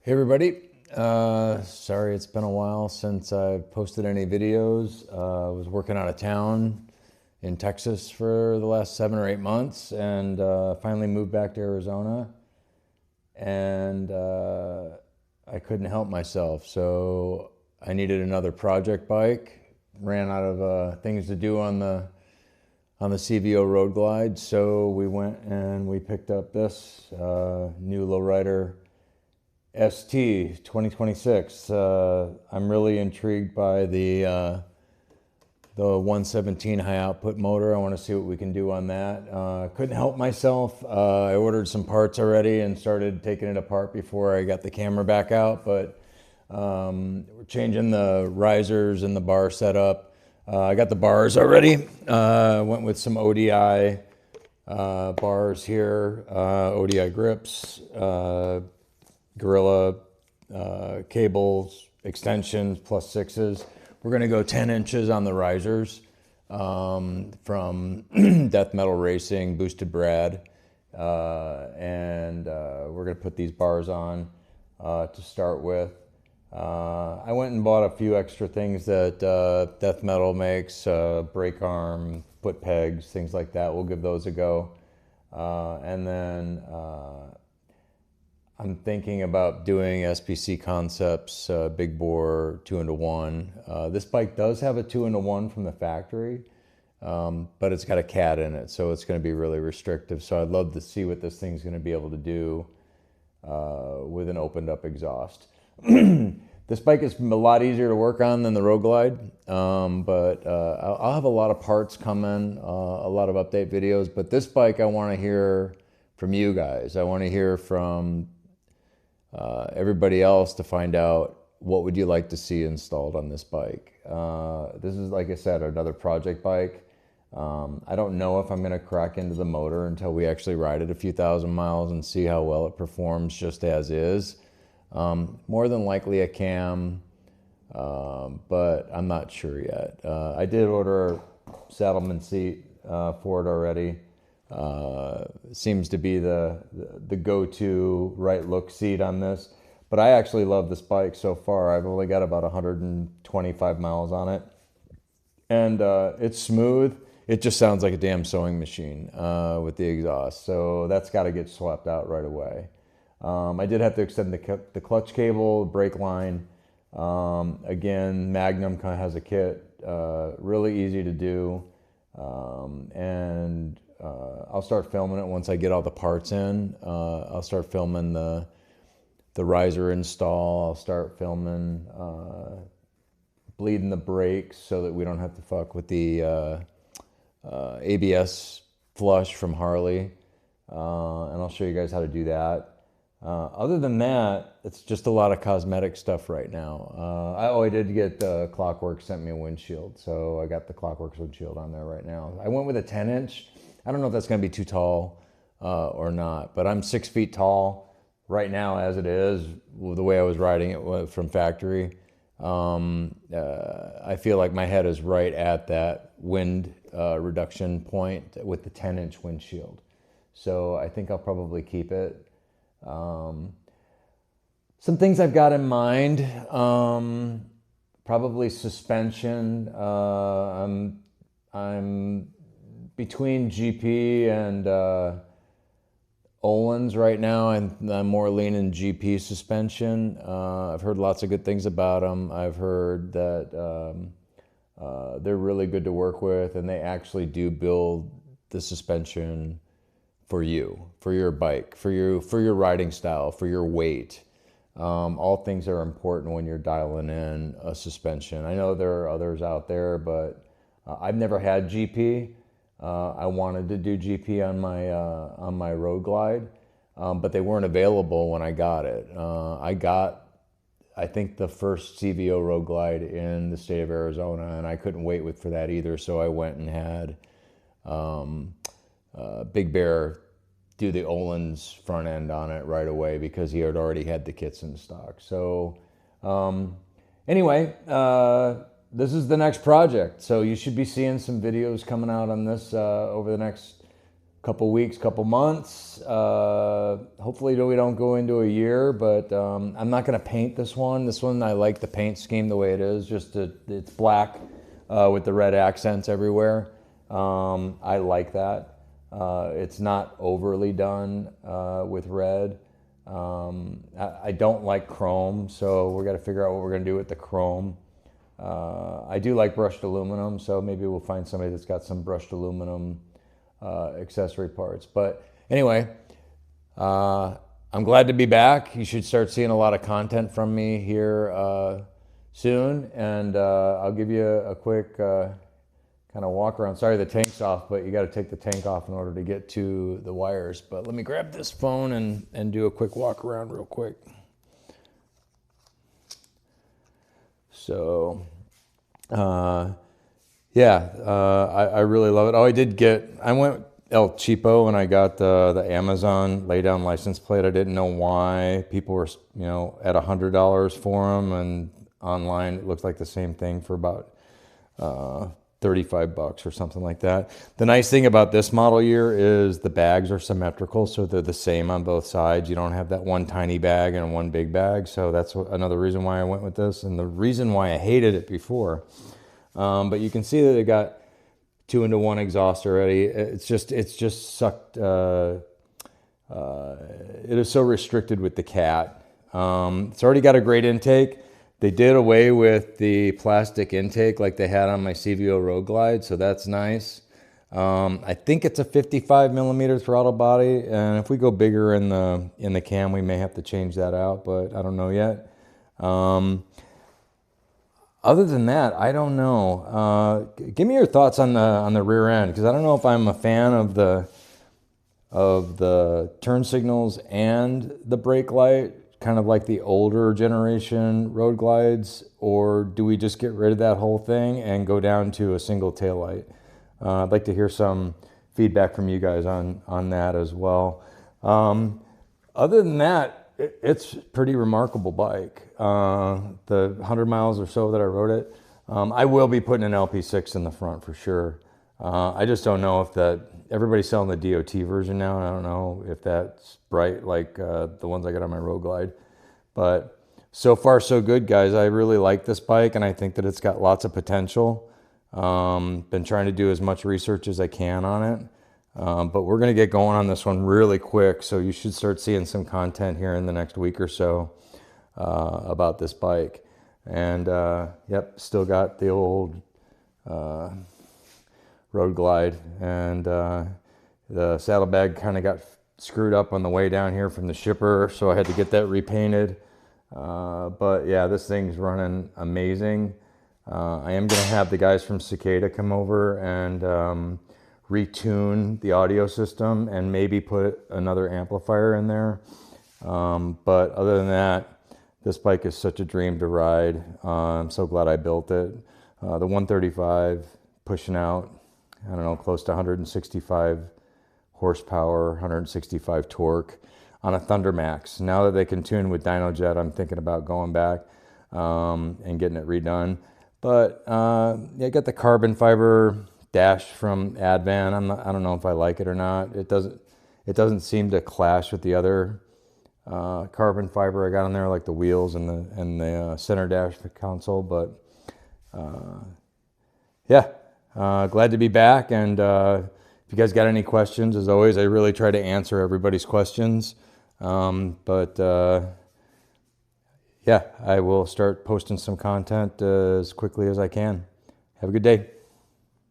Hey everybody, sorry it's been a while since I've posted any videos. I was working out of town in Texas for the last 7 or 8 months and finally moved back to Arizona and I couldn't help myself. So I needed another project bike, ran out of things to do on the CVO Road Glide. So we went and we picked up this new lowrider ST 2026. I'm really intrigued by the 117 high output motor. I want to see what we can do on that. Couldn't help myself. I ordered some parts already and started taking it apart before I got the camera back out, but we're changing the risers and the bar setup. I got the bars already. Went with some ODI bars here, ODI grips, Gorilla cables, extensions, plus sixes. We're going to go 10 inches on the risers from Death Metal Racing, Boosted Brad. And we're going to put these bars on to start with. I went and bought a few extra things that Death Metal makes, brake arm, foot pegs, things like that. We'll give those a go. And then I'm thinking about doing SPC Concepts big bore 2-into-1. This bike does have a 2-into-1 from the factory, but it's got a cat in it, so it's going to be really restrictive. So I'd love to see what this thing's going to be able to do with an opened up exhaust. This bike is a lot easier to work on than the Road Glide, but I'll have a lot of parts coming, a lot of update videos. But this bike, I want to hear from you guys. I want to hear from everybody else to find out what would you like to see installed on this bike. This is, like I said, another project bike. I don't know if I'm going to crack into the motor until we actually ride it a few thousand miles and see how well it performs just as is. More than likely a cam, but I'm not sure yet. I did order a saddleman seat for it already. Seems to be the go-to right look seat on this, but I actually love this bike so far. I've only got about 125 miles on it, and it's smooth. It just sounds like a damn sewing machine with the exhaust, so that's got to get swapped out right away. I did have to extend the clutch cable, brake line. Again, Magnum kind of has a kit, really easy to do, and I'll start filming it once I get all the parts in. I'll start filming the riser install. I'll start filming bleeding the brakes so that we don't have to fuck with the ABS flush from Harley. And I'll show you guys how to do that. Other than that, it's just a lot of cosmetic stuff right now. I did get Clockwork sent me a windshield, so I got the Clockworks windshield on there right now. I went with a 10-inch. I don't know if that's going to be too tall or not, but I'm 6 feet tall right now as it is, the way I was riding it from factory. I feel like my head is right at that wind reduction point with the 10-inch windshield. So I think I'll probably keep it. Some things I've got in mind, probably suspension. I'm between GP and Öhlins right now, and I'm more leaning GP suspension. I've heard lots of good things about them. I've heard that they're really good to work with, and they actually do build the suspension for you, for your bike, for your riding style, for your weight. All things are important when you're dialing in a suspension. I know there are others out there, but I've never had GP. I wanted to do GP on my Road Glide, but they weren't available when I got it. I think the first CVO Road Glide in the state of Arizona, and I couldn't wait for that either. So I went and had Big Bear do the Öhlins front end on it right away because he had already had the kits in stock. So anyway, this is the next project. So you should be seeing some videos coming out on this over the next couple weeks, couple months. Hopefully we don't go into a year, but I'm not going to paint this one. This one, I like the paint scheme the way it is. It's black with the red accents everywhere. I like that. It's not overly done with red. I don't like chrome, so we're got to figure out what we're going to do with the chrome. I do like brushed aluminum, so maybe we'll find somebody that's got some brushed aluminum accessory parts. But anyway, I'm glad to be back. You should start seeing a lot of content from me here soon, and I'll give you a quick kind of walk around. Sorry the tank's off, but you got to take the tank off in order to get to the wires. But let me grab this phone and do a quick walk around real quick. So, yeah, I really love it. Oh, I went El Cheapo and I got the Amazon laydown license plate. I didn't know why people were, at $100 for them, and online it looked like the same thing for about $35 or something like that. The nice thing about this model year is the bags are symmetrical, so they're the same on both sides. You don't have that one tiny bag and one big bag, so that's another reason why I went with this, and the reason why I hated it before. But you can see that it got 2-into-1 exhaust already. It's just sucked. It is so restricted with the Cat. It's already got a great intake. They did away with the plastic intake like they had on my CVO Road Glide, so that's nice. I think it's a 55 millimeter throttle body, and if we go bigger in the cam, we may have to change that out, but I don't know yet. Other than that, I don't know. Give me your thoughts on the rear end, because I don't know if I'm a fan of the turn signals and the brake light, kind of like the older generation Road Glides, or do we just get rid of that whole thing and go down to a single taillight? I'd like to hear some feedback from you guys on that as well. Other than that, it's a pretty remarkable bike. The 100 miles or so that I rode it, I will be putting an LP6 in the front for sure. I just don't know if everybody's selling the DOT version now, and I don't know if that's bright like the ones I got on my Road Glide. But so far so good, guys. I really like this bike, and I think that it's got lots of potential. Been trying to do as much research as I can on it. But we're going to get going on this one really quick, so you should start seeing some content here in the next week or so about this bike. And yep, still got the old Road Glide, and the saddlebag kind of got screwed up on the way down here from the shipper, so I had to get that repainted. But yeah, this thing's running amazing. I am going to have the guys from Cicada come over and retune the audio system and maybe put another amplifier in there. But other than that, this bike is such a dream to ride. I'm so glad I built it. The 135 pushing out, I don't know, close to 165 horsepower, 165 torque on a Thunder Max. Now that they can tune with DynoJet, I'm thinking about going back and getting it redone. But yeah, I got the carbon fiber dash from Advan. I don't know if I like it or not. It doesn't seem to clash with the other carbon fiber I got on there, like the wheels and the center dash console. But yeah, glad to be back. And if you guys got any questions, as always, I really try to answer everybody's questions. Yeah, I will start posting some content as quickly as I can. Have a good day.